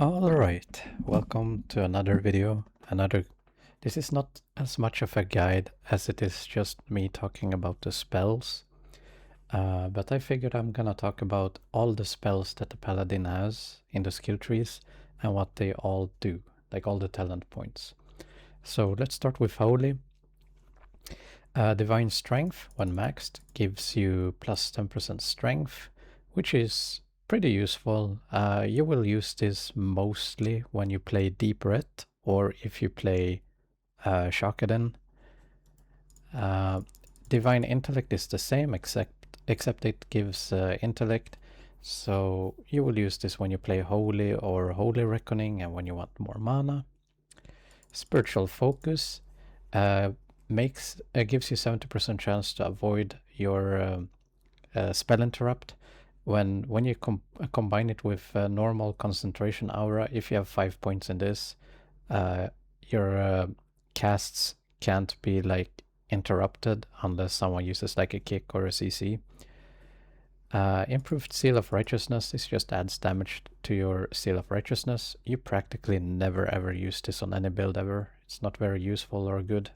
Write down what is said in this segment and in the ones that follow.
Alright, welcome to another video. This is not as much of a guide as it is just me talking about the spells. But I figured I'm gonna talk about all the spells that the Paladin has in the skill trees and what they all do, like all the talent points. So let's start with Holy. Divine Strength, when maxed, gives you plus 10% strength, which is pretty useful. You will use this mostly when you play Deep Red or if you play Shakaden. Divine Intellect is the same, except it gives Intellect. So you will use this when you play Holy or Holy Reckoning and when you want more mana. Spiritual Focus gives you 70% chance to avoid your spell interrupt. When you combine it with normal concentration aura, if you have 5 points in this, your casts can't be like interrupted unless someone uses like a kick or a CC. Improved Seal of Righteousness. This just adds damage to your Seal of Righteousness. You practically never ever use this on any build ever. It's not very useful or good.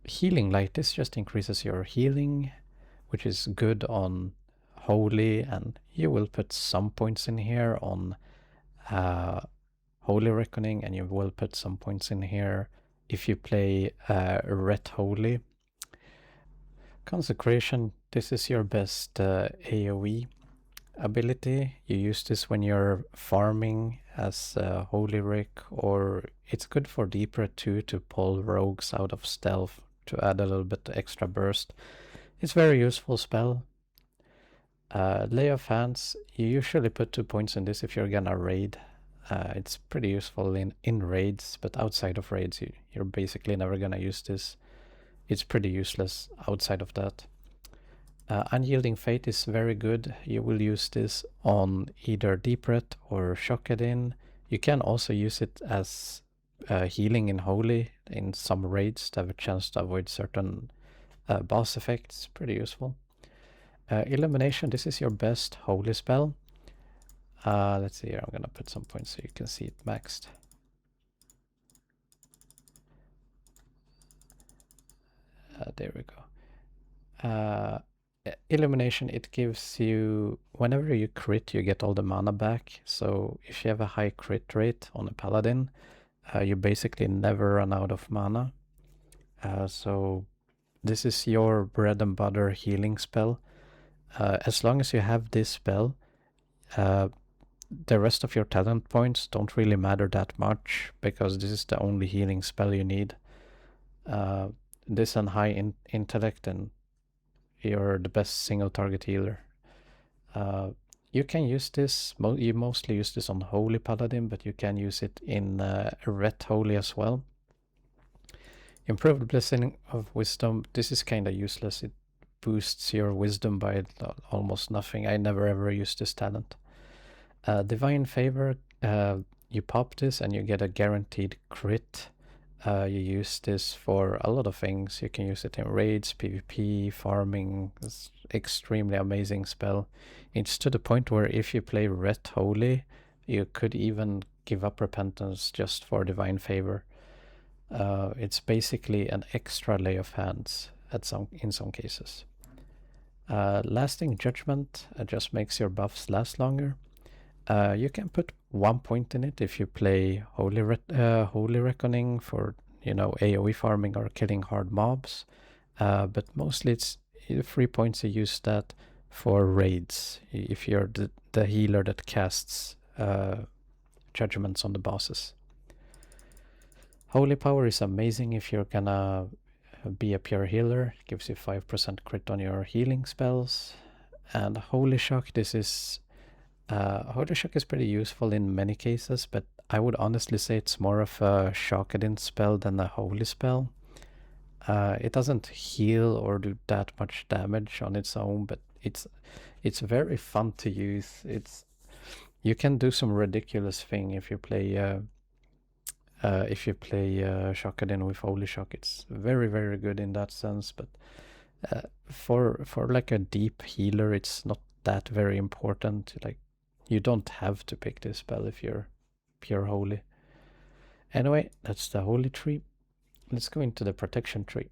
Healing Light. This just increases your healing, which is good on Holy, and you will put some points in here on Holy Reckoning, and you will put some points in here if you play Ret Holy. Consecration, this is your best AoE ability. You use this when you're farming as Holy Rick, or it's good for Deep Red too, to pull rogues out of stealth to add a little bit extra burst. It's a very useful spell. Lay of Hands, you usually put 2 points in this if you're gonna raid. It's pretty useful in raids, but outside of raids you're basically never gonna use this. It's pretty useless outside of that. Unyielding Fate is very good. You will use this on either Deep Red or Shokadin. You can also use it as healing in Holy in some raids to have a chance to avoid certain boss effects. Pretty useful. Illumination, this is your best Holy spell. Let's see here, I'm gonna put some points so you can see it maxed. There we go. Illumination, it gives you, whenever you crit, you get all the mana back. So if you have a high crit rate on a Paladin, you basically never run out of mana. So this is your bread and butter healing spell. As long as you have this spell, the rest of your talent points don't really matter that much, because this is the only healing spell you need. This and high intellect, and you're the best single target healer. You can use this, you mostly use this on Holy Paladin, but you can use it in Ret Holy as well. Improved Blessing of Wisdom, this is kind of useless. It boosts your wisdom by almost nothing. I never ever use this talent. Divine Favor, you pop this and you get a guaranteed crit. You use this for a lot of things. You can use it in raids, PvP, farming. It's extremely amazing spell. It's to the point where if you play Ret Holy, you could even give up Repentance just for Divine Favor. It's basically an extra Lay of Hands in some cases. Lasting Judgment just makes your buffs last longer. You can put 1 point in it if you play Holy Reckoning for, AoE farming or killing hard mobs. But mostly it's 3 points. You use that for raids if you're the healer that casts judgments on the bosses. Holy Power is amazing if you're gonna be a pure healer. It gives you 5% crit on your healing spells. And Holy Shock, this is Holy Shock is pretty useful in many cases, but I would honestly say it's more of a Shokadin spell than a Holy spell. It doesn't heal or do that much damage on its own, but it's very fun to use. You can do some ridiculous thing if you play Shokadin with Holy Shock. It's very, very good in that sense, but for like a deep healer, it's not that very important. Like, you don't have to pick this spell if you're pure holy. Anyway, that's the holy tree. Let's go into the protection tree.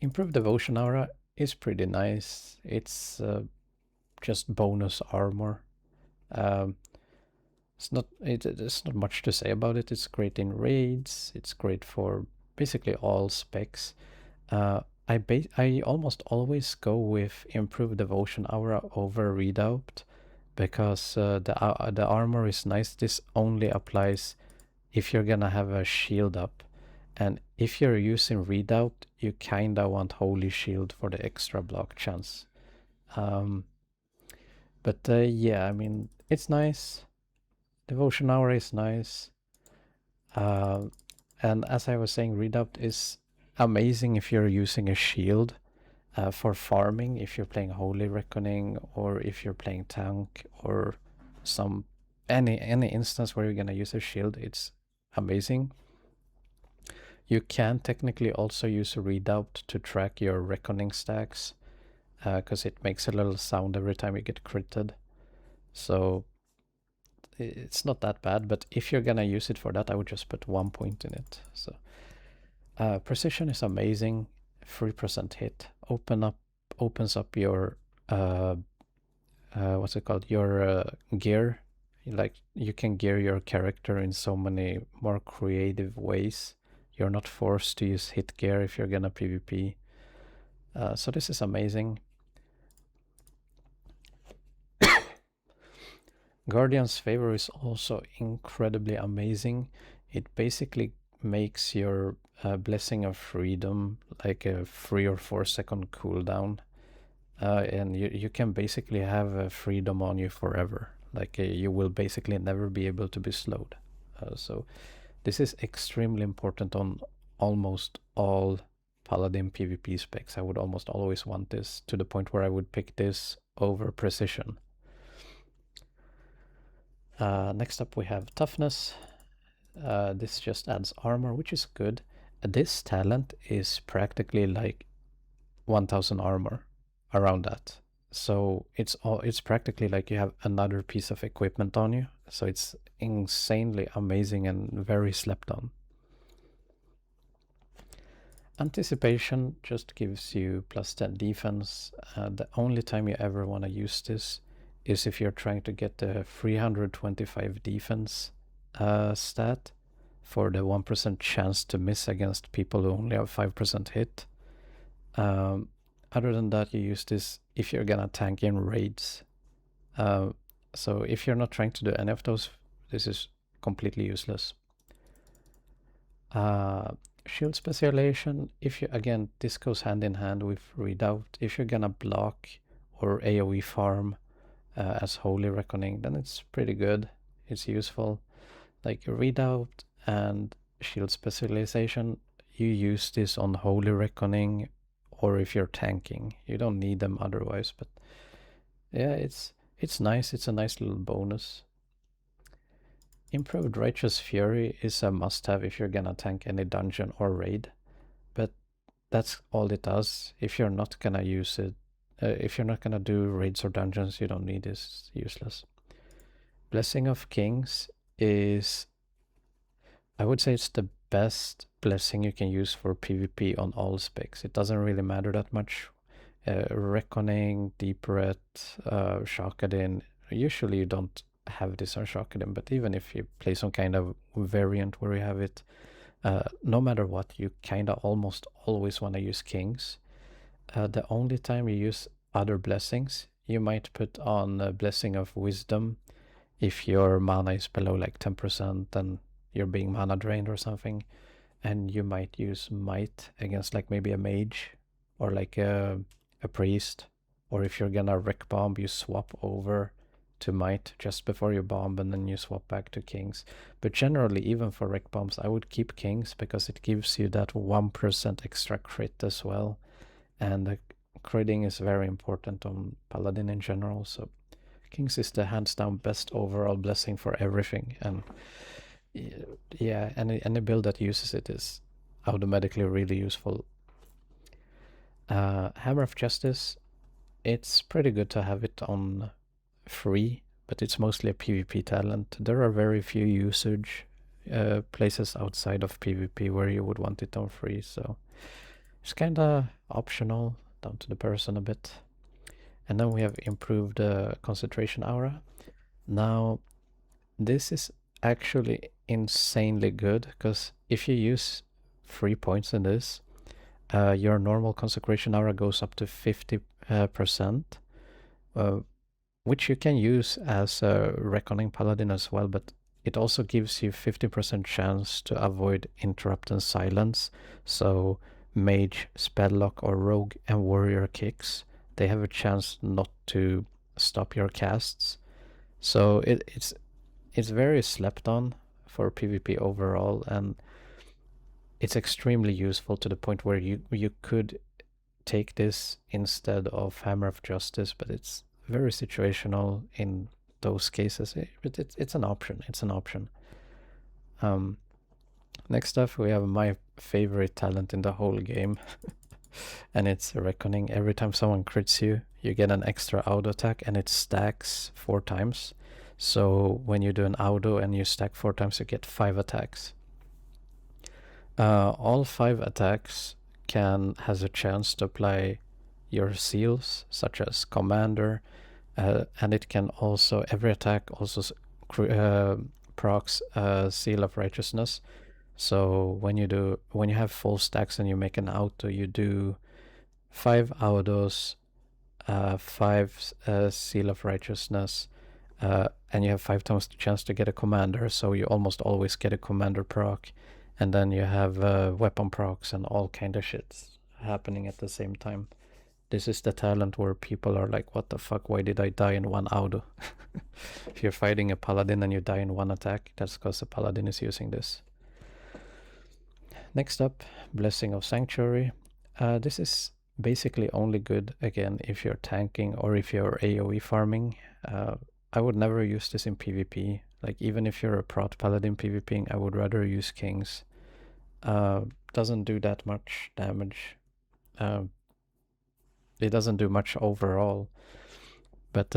Improved devotion aura is pretty nice. It's just bonus armor. Um, there's not much to say about it. It's great in raids. It's great for basically all specs. I almost always go with improved devotion aura over redoubt because the armor is nice. This only applies if you're gonna have a shield up, and if you're using redoubt, you kinda want holy shield for the extra block chance. But yeah, I mean it's nice. Devotion aura is nice. And as I was saying, redoubt is amazing if you're using a shield for farming, if you're playing Holy Reckoning or if you're playing tank or any instance where you're gonna use a shield, it's amazing. You can technically also use a redoubt to track your reckoning stacks because it makes a little sound every time you get critted. So it's not that bad, but if you're gonna use it for that, I would just put 1 point in it. So precision is amazing. 3% hit opens up your what's it called, your gear. Like you can gear your character in so many more creative ways. You're not forced to use hit gear if you're gonna PvP. So this is amazing. Guardian's Favor is also incredibly amazing. It basically makes your Blessing of Freedom like a 3 or 4 second cooldown. And you can basically have freedom on you forever. Like you will basically never be able to be slowed. So this is extremely important on almost all Paladin PvP specs. I would almost always want this, to the point where I would pick this over Precision. Next up we have Toughness. This just adds armor, which is good. This talent is practically like 1000 armor, around that. So it's practically like you have another piece of equipment on you. So it's insanely amazing and very slept on. Anticipation just gives you +10 defense. The only time you ever want to use this is if you're trying to get the 325 defense stat for the 1% chance to miss against people who only have 5% hit. Other than that, you use this if you're gonna tank in raids. So if you're not trying to do any of those, this is completely useless. Shield specialization, if you, again, this goes hand in hand with redoubt. If you're gonna block or AoE farm as Holy Reckoning, then it's pretty good. It's useful. Like redoubt and shield specialization, you use this on Holy Reckoning or if you're tanking. You don't need them otherwise, but yeah, it's nice. It's a nice little bonus. Improved Righteous Fury is a must-have if you're gonna tank any dungeon or raid, but that's all it does. If you're not gonna use it, if you're not gonna do raids or dungeons, you don't need this. It's useless. Blessing of Kings is, I would say it's the best blessing you can use for PvP on all specs. It doesn't really matter that much. Reckoning, Deep Red, Shakadin, usually you don't have this on Shakadin, but even if you play some kind of variant where you have it, no matter what, you kinda almost always want to use Kings. The only time you use other blessings, you might put on a Blessing of Wisdom if your mana is below like 10% and you're being mana drained or something, and you might use Might against like maybe a mage or like a priest, or if you're gonna wreck bomb, you swap over to Might just before you bomb and then you swap back to Kings. But generally, even for wreck bombs, I would keep Kings because it gives you that 1% extra crit as well, and the critting is very important on Paladin in general. So Kings is the hands down best overall blessing for everything, and yeah, any build that uses it is automatically really useful. Hammer of Justice, it's pretty good to have it on free but it's mostly a PvP talent. There are very few usage places outside of PvP where you would want it on free, so it's kinda optional, down to the person a bit. And then we have improved concentration aura. Now, this is actually insanely good, because if you use 3 points in this, your normal consecration aura goes up to 50%, which you can use as a Reckoning Paladin as well, but it also gives you 50% chance to avoid interrupt and silence. So mage, spelllock, or rogue and warrior kicks, they have a chance not to stop your casts. So it's very slept on for PvP overall, and it's extremely useful to the point where you could take this instead of Hammer of Justice, but it's very situational in those cases. But it's an option. It's an option. Next up, we have my favorite talent in the whole game, and it's Reckoning. Every time someone crits you, you get an extra auto attack, and it stacks 4 times. So when you do an auto and you stack 4 times, you get 5 attacks. All 5 attacks has a chance to apply your seals, such as Commander, and it can also, every attack also procs Seal of Righteousness. So when you have full stacks and you make an auto, you do 5 autos, 5 Seal of Righteousness, and you have 5 times the chance to get a Commander, so you almost always get a Commander proc. And then you have weapon procs and all kind of shit happening at the same time. This is the talent where people are like, what the fuck, why did I die in 1 auto? If you're fighting a paladin and you die in 1 attack, that's because the paladin is using this. Next up, Blessing of Sanctuary. This is basically only good, again, if you're tanking or if you're AoE farming. I would never use this in PvP. Like, even if you're a prot paladin PvPing, I would rather use kings. Doesn't do that much damage. It doesn't do much overall, but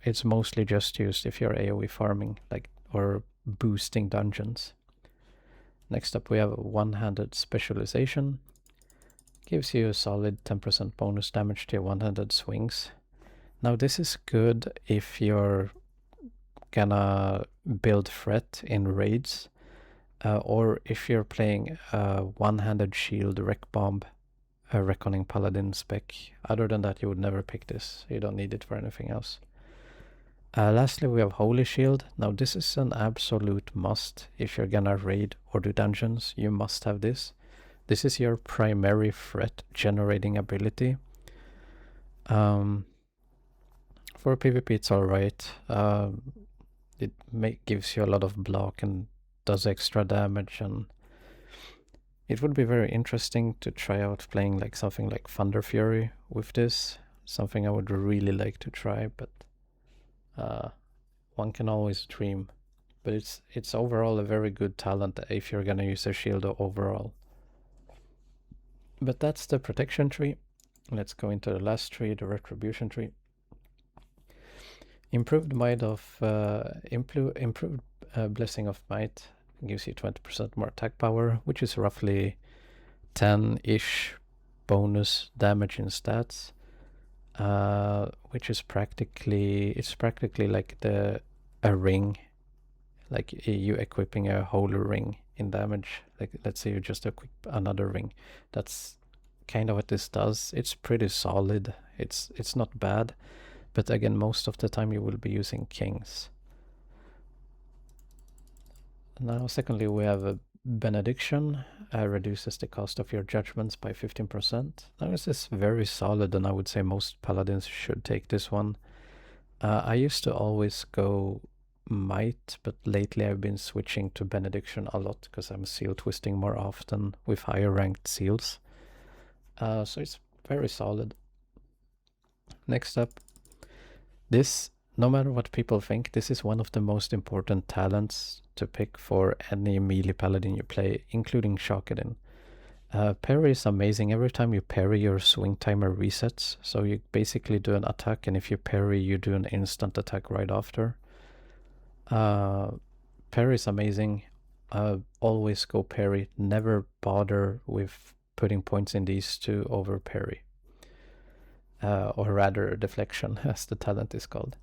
it's mostly just used if you're AoE farming, like, or boosting dungeons. Next up, we have a one-handed specialization. Gives you a solid 10% bonus damage to your one-handed swings. Now, this is good if you're gonna build threat in raids, or if you're playing a one-handed shield wreck bomb, a Reckoning Paladin spec. Other than that, you would never pick this. You don't need it for anything else. Lastly, we have Holy Shield. Now, this is an absolute must. If you're gonna raid or do dungeons, you must have this. This is your primary threat generating ability. For PvP, it's alright. It gives you a lot of block and does extra damage, and it would be very interesting to try out playing like something like Thunder Fury with this. Something I would really like to try, but one can always dream. But it's overall a very good talent if you're gonna use a shield overall. But that's the protection tree. Let's go into the last tree, the retribution tree. Improved might of improved blessing of might gives you 20% more attack power, which is roughly 10-ish bonus damage in stats, which is practically like a ring, like you equipping a whole ring in damage. Like, let's say you just equip another ring. That's kind of what this does. It's pretty solid. It's not bad, but again, most of the time you will be using kings. Now, secondly, we have a benediction. Reduces the cost of your judgments by 15%. Now, this is very solid, and I would say most paladins should take this one. I used to always go might, but lately I've been switching to benediction a lot because I'm seal twisting more often with higher ranked seals. So it's very solid. Next up, this, no matter what people think, this is one of the most important talents to pick for any melee paladin you play, including Shockedin. Parry is amazing. Every time you parry, your swing timer resets. So you basically do an attack, and if you parry, you do an instant attack right after. Parry is amazing. Always go parry. Never bother with putting points in these two over parry. Or rather deflection, as the talent is called.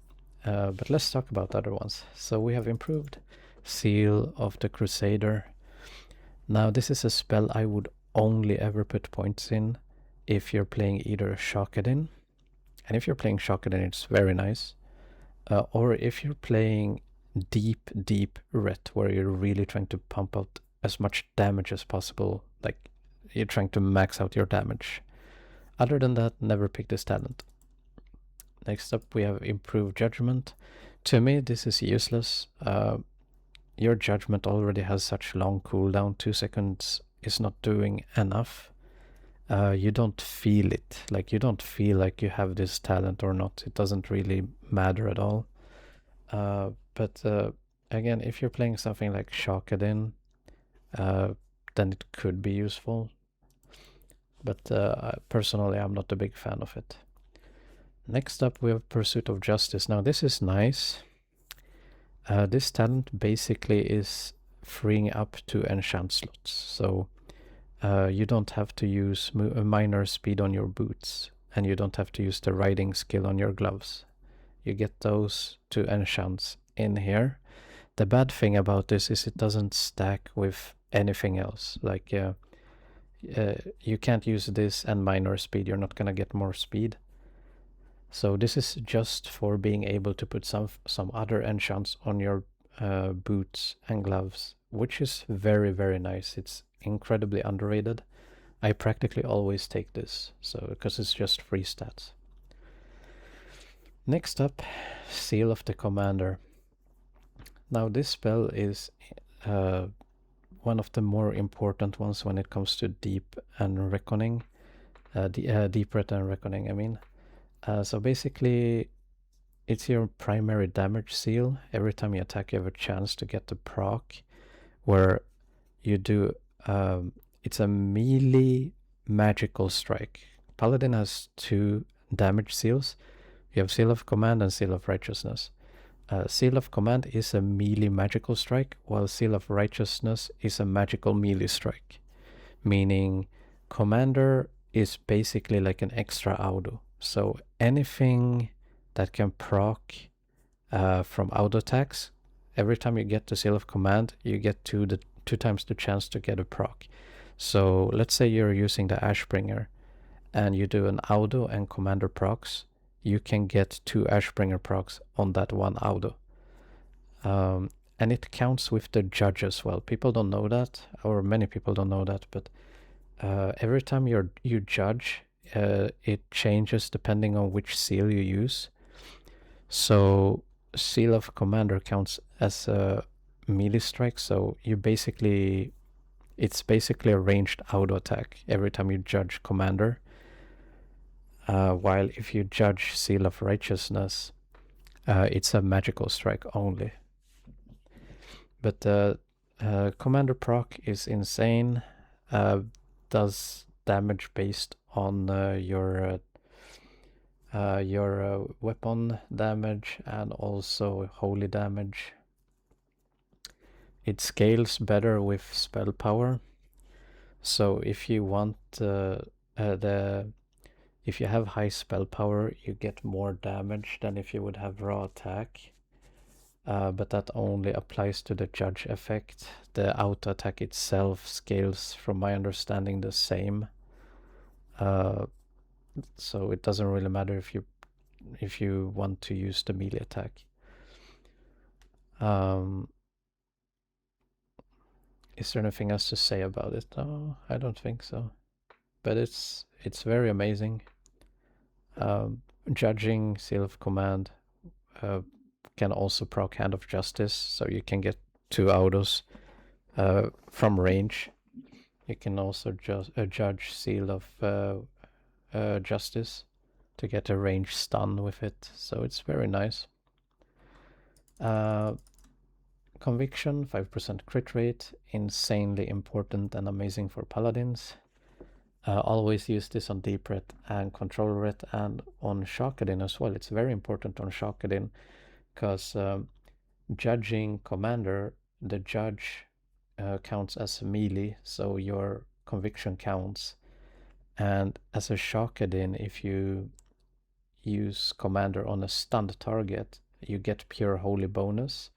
But let's talk about other ones. So we have improved Seal of the Crusader. Now this is a spell I would only ever put points in if you're playing either Shakadin, and if you're playing Shakadin it's very nice, or if you're playing deep ret, where you're really trying to pump out as much damage as possible, like you're trying to max out your damage. Other than that, never pick this talent. Next up we have Improved Judgment. To me this is useless. Your judgment already has such long cooldown. 2 seconds is not doing enough. You don't feel it. Like, you don't feel like you have this talent or not. It doesn't really matter at all. But again, if you're playing something like Shakadin, then it could be useful. But personally, I'm not a big fan of it. Next up, we have Pursuit of Justice. Now, this is nice. This talent basically is freeing up 2 enchant slots. So you don't have to use minor speed on your boots, and you don't have to use the riding skill on your gloves. You get those 2 enchants in here. The bad thing about this is it doesn't stack with anything else. Like you can't use this and minor speed. You're not gonna get more speed. So this is just for being able to put some other enchants on your boots and gloves, which is very nice. It's incredibly underrated. I practically always take this, so because it's just free stats. Next up, Seal of the Commander. Now this spell is one of the more important ones when it comes to Deep and Reckoning. Deep Ret and Reckoning, I mean. So basically, it's your primary damage seal. Every time you attack, you have a chance to get the proc, where you do. It's a melee magical strike. Paladin has 2 damage seals. You have Seal of Command and Seal of Righteousness. Seal of Command is a melee magical strike, while Seal of Righteousness is a magical melee strike. Meaning, Commander is basically like an extra auto. So anything that can proc from auto attacks, every time you get the Seal of Command, you get 2 times the chance to get a proc. So let's say you're using the Ashbringer and you do an auto and commander procs, you can get 2 Ashbringer procs on that one auto. And it counts with the judge as well. People don't know that, or many people don't know that, but every time you judge, it changes depending on which seal you use. So Seal of Commander counts as a melee strike, so it's basically a ranged auto attack every time you judge Commander. While if you judge Seal of Righteousness, it's a magical strike only. But Commander proc is insane. Does damage based on your weapon damage and also holy damage. It scales better with spell power. So if you want if you have high spell power, you get more damage than if you would have raw attack. But that only applies to the judge effect. The auto attack itself scales, from my understanding, the same. So it doesn't really matter if you want to use the melee attack. Is there anything else to say about it? No, I don't think so. But it's very amazing. Judging Seal of Command can also proc Hand of Justice, so you can get 2 autos from range. You can also judge Seal of Justice to get a range stun with it, so it's very nice. Conviction, 5% crit rate, insanely important and amazing for paladins. Always use this on deep ret and control ret and on Shakadin as well. It's very important on Shakadin because judging commander, the judge counts as a melee, so your conviction counts. And as a Shakadin, if you use commander on a stunned target, you get pure holy bonus,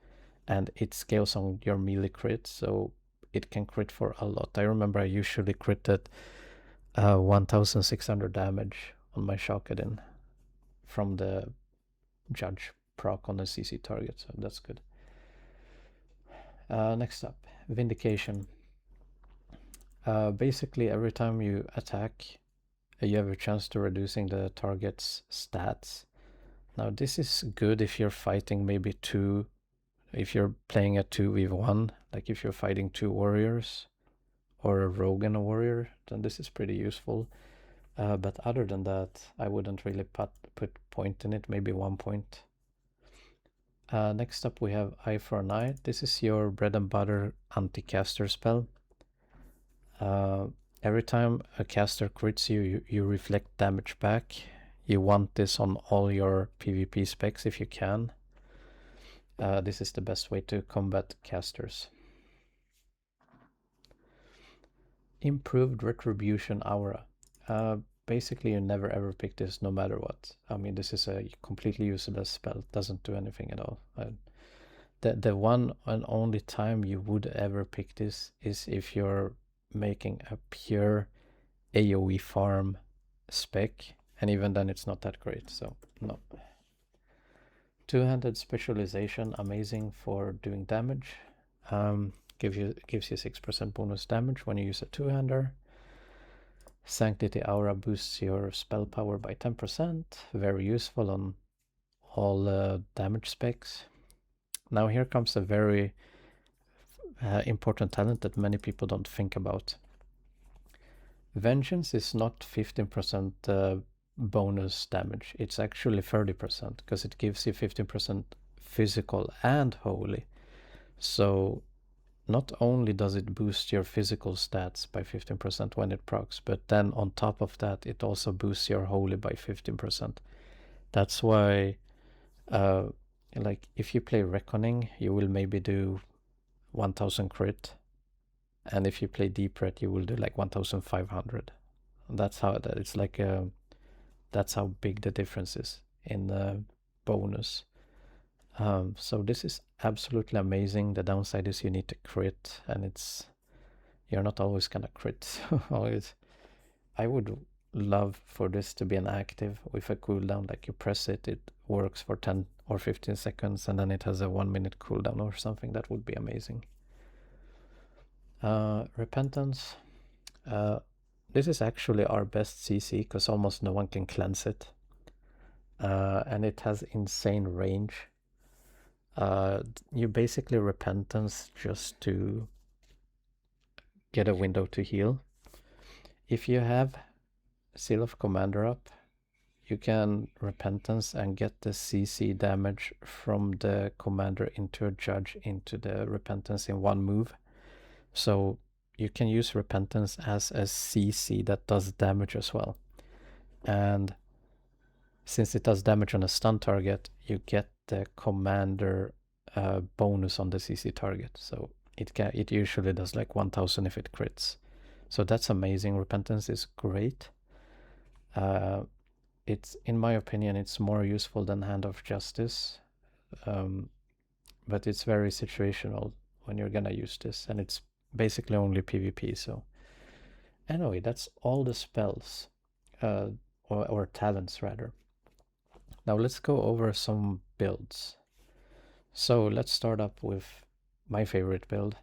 and it scales on your melee crit, so it can crit for a lot. I remember I usually critted 1600 damage on my Shakadin from the judge proc on the CC target, so that's good. Next up, Vindication. Basically, every time you attack, you have a chance to reducing the target's stats. Now, this is good if you're fighting maybe if you're playing a 2v1, like if you're fighting 2 warriors or a rogue and a warrior, then this is pretty useful. But other than that, I wouldn't really put point in it, maybe 1 point. Next up we have Eye for an Eye. This is your bread and butter anti-caster spell. Every time a caster crits you, you reflect damage back. You want this on all your PvP specs if you can. This is the best way to combat casters. Improved Retribution Aura. Basically you never ever pick this no matter what. I mean, this is a completely useless spell. It doesn't do anything at all. The one and only time you would ever pick this is if you're making a pure AoE farm spec, and even then it's not that great, so no. Two-handed specialization, amazing for doing damage. Gives you 6% bonus damage when you use a two-hander. Sanctity Aura boosts your spell power by 10%. Very useful on all damage specs. Now here comes a very important talent that many people don't think about. Vengeance is not 15% bonus damage. It's actually 30% because it gives you 15% physical and holy. So not only does it boost your physical stats by 15% when it procs, but then on top of that, it also boosts your holy by 15%. That's why, like, if you play Reckoning, you will maybe do 1000 crit. And if you play Deep Ret, you will do like 1500. That's how it's like, that's how big the difference is in the bonus. So this is absolutely amazing. The downside is you need to crit, and you're not always gonna crit. I would love for this to be an active with a cooldown, like you press it, it works for 10 or 15 seconds, and then it has a 1 minute cooldown or something. That would be amazing. Repentance. This is actually our best CC because almost no one can cleanse it. And it has insane range. You basically repentance just to get a window to heal. If you have Seal of Commander up, you can repentance and get the CC damage from the commander into a judge into the repentance in one move. So you can use repentance as a CC that does damage as well. And since it does damage on a stun target, you get the commander bonus on the CC target. So it usually does like 1000 if it crits. So that's amazing. Repentance is great. It's, in my opinion, it's more useful than Hand of Justice. But it's very situational when you're gonna use this, and it's basically only PvP. So anyway, that's all the spells, or talents rather. Now let's go over some builds. So let's start up with my favorite build,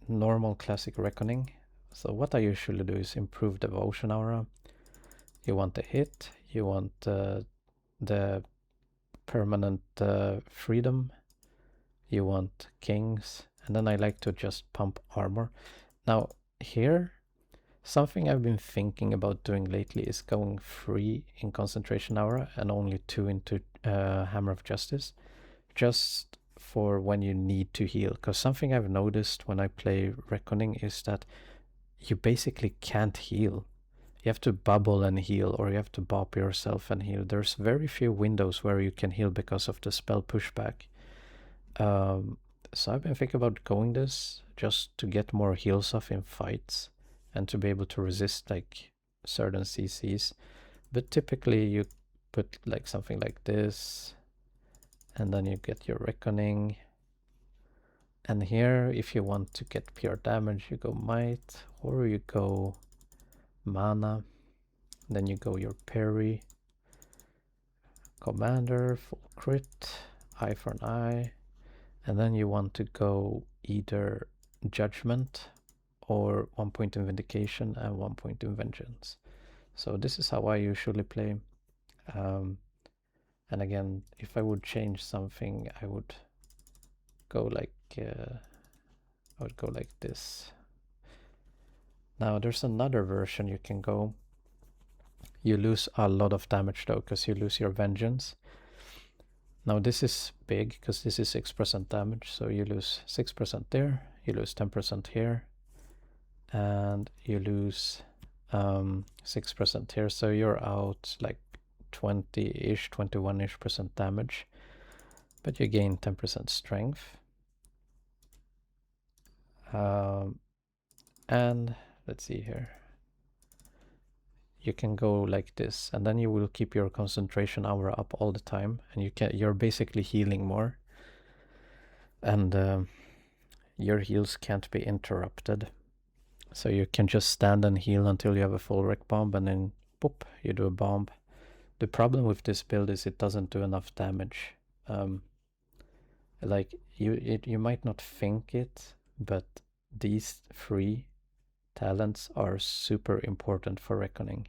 normal classic Reckoning. So what I usually do is improve Devotion Aura. You want the hit, you want the permanent freedom, you want kings, and then I like to just pump armor. Now here, something I've been thinking about doing lately is going 3 in Concentration Aura and only 2 into Hammer of Justice, just for when you need to heal. Because something I've noticed when I play Reckoning is that you basically can't heal. You have to bubble and heal, or you have to bop yourself and heal. There's very few windows where you can heal because of the spell pushback. So I've been thinking about going this just to get more heals off in fights and to be able to resist like certain CCs. But typically you put like something like this, and then you get your Reckoning. And here, if you want to get pure damage, you go Might, or you go Mana. Then you go your Parry, Commander, full crit, Eye for an Eye. And then you want to go either Judgment or 1 point in Vindication and 1 point in Vengeance. So this is how I usually play. And again, if I would change something, I would go like this. Now there's another version you can go. You lose a lot of damage though, because you lose your Vengeance. Now this is big because this is 6% damage, so you lose 6% there, you lose 10% here, and you lose 6% here, so you're out like 20-ish, 21-ish% damage, but you gain 10% strength. And let's see here. You can go like this, and then you will keep your concentration aura up all the time, and you're basically healing more, and your heals can't be interrupted. So you can just stand and heal until you have a full rec bomb, and then boop, you do a bomb. The problem with this build is it doesn't do enough damage. Like you might not think it, but these 3 talents are super important for Reckoning.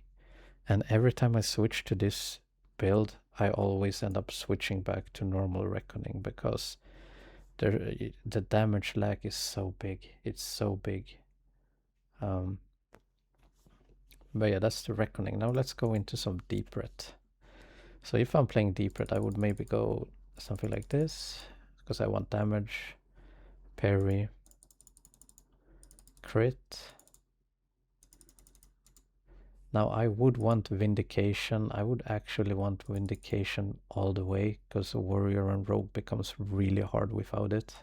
And every time I switch to this build, I always end up switching back to normal Reckoning because the damage lag is so big. It's so big. But yeah, that's the Reckoning. Now let's go into some Deep Ret. So if I'm playing Deep Ret, I would maybe go something like this, because I want damage, Parry, crit. Now I would want Vindication. I would actually want Vindication all the way, because Warrior and Rogue becomes really hard without it.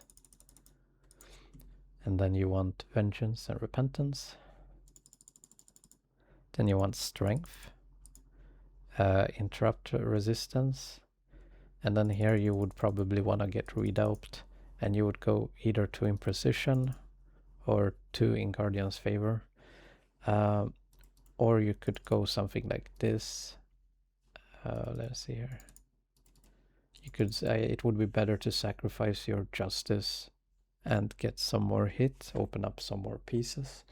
And then you want Vengeance and Repentance. Then you want Strength, Interrupt Resistance. And then here you would probably want to get Redoubt, and you would go either 2 in Precision or 2 in Guardian's Favor. Or you could go something like this. Let's see here. You could say it would be better to sacrifice your Justice and get some more hit, open up some more pieces.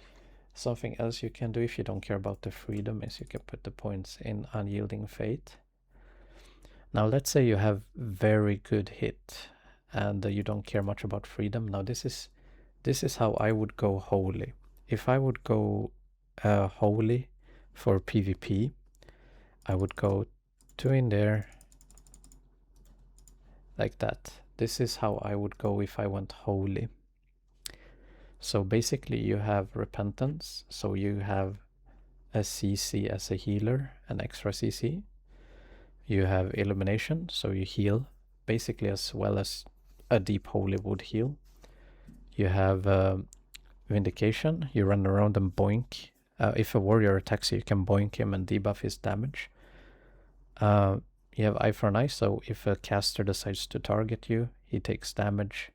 Something else you can do if you don't care about the freedom is you can put the points in Unyielding Fate. Now let's say you have very good hit and you don't care much about freedom. Now this is how I would go Holy. If I would go Holy for PvP, I would go 2 in there like that. This is how I would go if I went Holy. So basically you have Repentance, so you have a CC as a healer, an extra CC. You have Illumination, so you heal basically as well as a Deep Holy would heal. You have Vindication, you run around and boink. If a warrior attacks you, you can boink him and debuff his damage. You have Eye for an Eye, so if a caster decides to target you, he takes damage.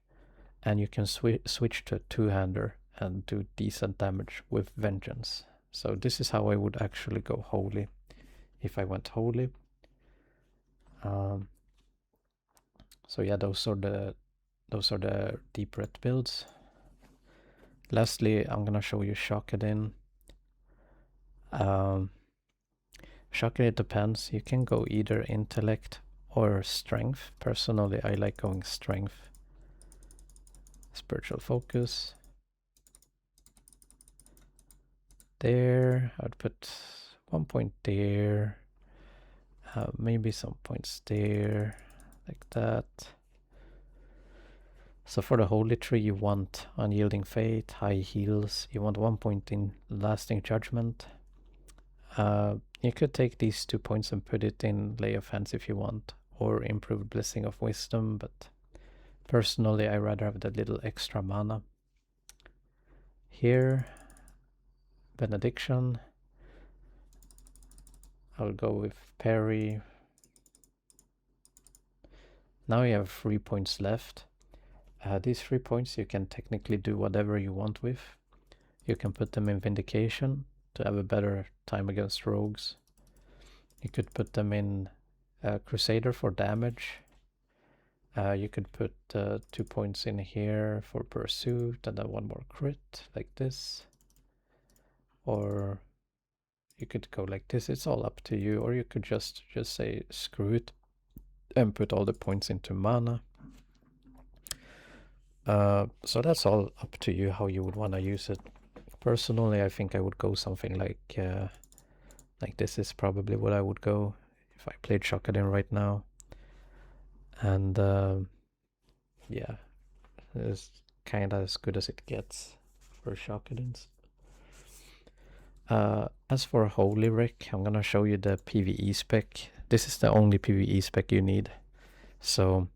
And you can switch to a 2-hander and do decent damage with Vengeance. So this is how I would actually go Holy if I went Holy. So yeah, those are the Deep Ret builds. Lastly, I'm gonna show you Shockedin. Shockedin depends. You can go either Intellect or Strength. Personally, I like going Strength. Spiritual Focus. There, I would put 1 point there. Maybe some points there, like that. So for the Holy Tree, you want Unyielding Fate, High Heals, you want 1 point in Lasting Judgment. You could take these 2 points and put it in Lay of Hands if you want, or Improved Blessing of Wisdom, but personally I rather have the little extra mana. Here, Benediction. I'll go with Parry. Now you have 3 points left. These 3 points you can technically do whatever you want with. You can put them in Vindication to have a better time against rogues. You could put them in Crusader for damage. You could put 2 points in here for Pursuit and then 1 more crit, like this. Or you could go like this, it's all up to you. Or you could just say screw it and put all the points into mana. So that's all up to you how you would want to use it. Personally, I think I would go something like this is probably what I would go if I played Shokadin right now. And yeah, it's kind of as good as it gets for Shokadins. As for Holy Rick, I'm gonna show you the PvE spec. This is the only PvE spec you need. So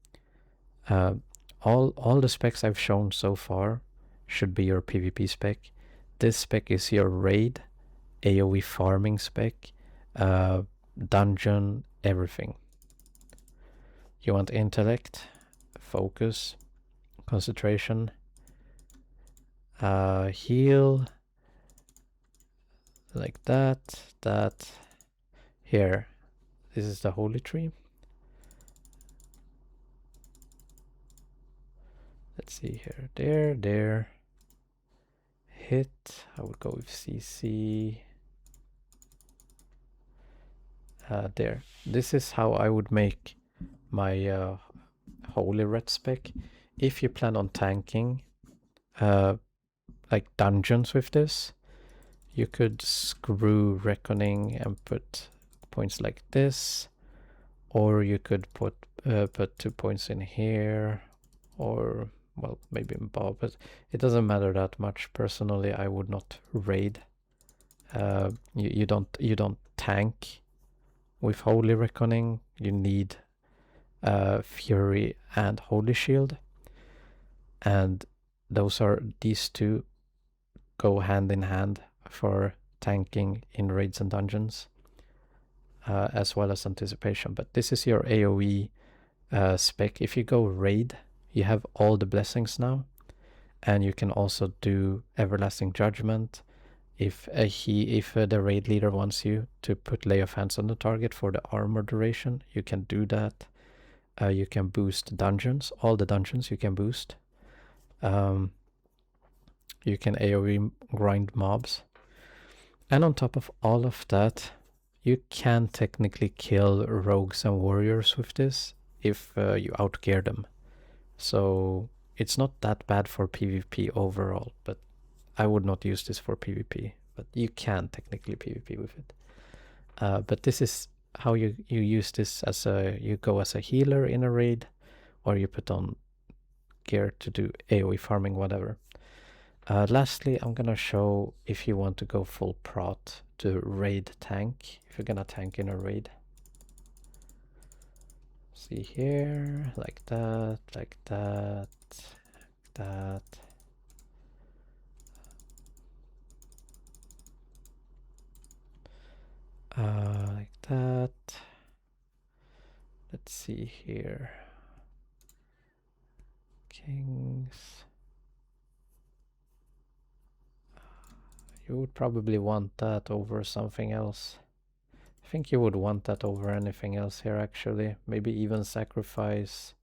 all the specs I've shown so far should be your PvP spec. This spec is your raid, AoE farming spec, dungeon, everything. You want intellect, focus, concentration, heal, like that. Here, this is the Holy Tree. Let's see here, there. Hit, I would go with CC. There. This is how I would make my Holy Red spec. If you plan on tanking like dungeons with this, you could screw Reckoning and put points like this, or you could put 2 points in here, or well, maybe in Bob, but it doesn't matter that much. Personally, I would not raid. You don't tank with Holy Reckoning. You need Fury and Holy Shield, and these two go hand in hand for tanking in raids and dungeons, as well as anticipation. But this is your AoE spec. If you go raid, you have all the blessings now, and you can also do Everlasting Judgment. If the raid leader wants you to put Lay of Hands on the target for the armor duration, you can do that. You can boost dungeons, all the dungeons you can boost. You can AoE grind mobs. And on top of all of that, you can technically kill rogues and warriors with this if you outgear them. So it's not that bad for PvP overall, but I would not use this for PvP. But you can technically PvP with it. But this is how you use this you go as a healer in a raid, or you put on gear to do AoE farming, whatever. Lastly, I'm gonna show if you want to go full prot to raid tank, if you're gonna tank in a raid. See here, like that, like that, like that. Like that. Let's see here. Kings. You would probably want that over something else. I think you would want that over anything else here, actually. Maybe even sacrifice.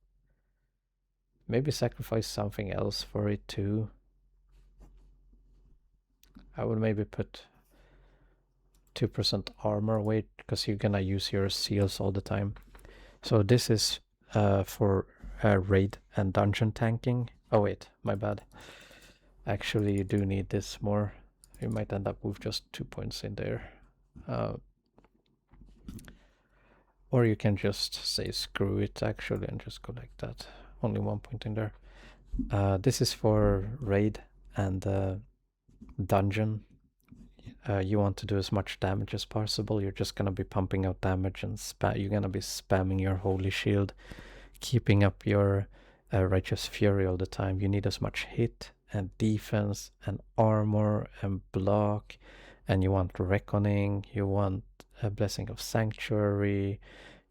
Maybe sacrifice something else for it too. I would maybe put 2% armor weight, because you're gonna use your seals all the time. So this is for raid and dungeon tanking. Oh wait, my bad. Actually, you do need this more. You might end up with just 2 points in there. Or you can just say screw it actually and just go like that. Only 1 point in there. This is for raid and dungeon. You want to do as much damage as possible. You're just gonna be pumping out damage and you're gonna be spamming your holy shield, keeping up your righteous fury all the time. You need as much hit and defense and armor and block, and you want reckoning. You want a blessing of sanctuary.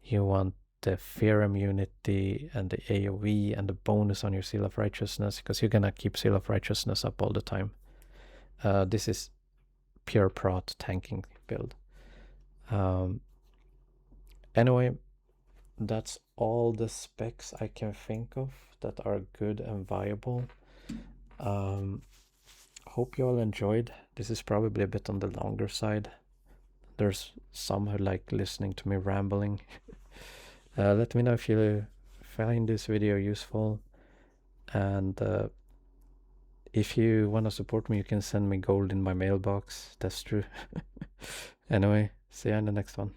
You want the fear immunity and the AoE and the bonus on your seal of righteousness, because you're gonna keep seal of righteousness up all the time. This is pure prot tanking build. Anyway, that's all the specs I can think of that are good and viable. Hope you all enjoyed. This is probably a bit on the longer side. There's some who like listening to me rambling. Let me know if you find this video useful, and if you want to support me, you can send me gold in my mailbox. That's true. Anyway, see you in the next one.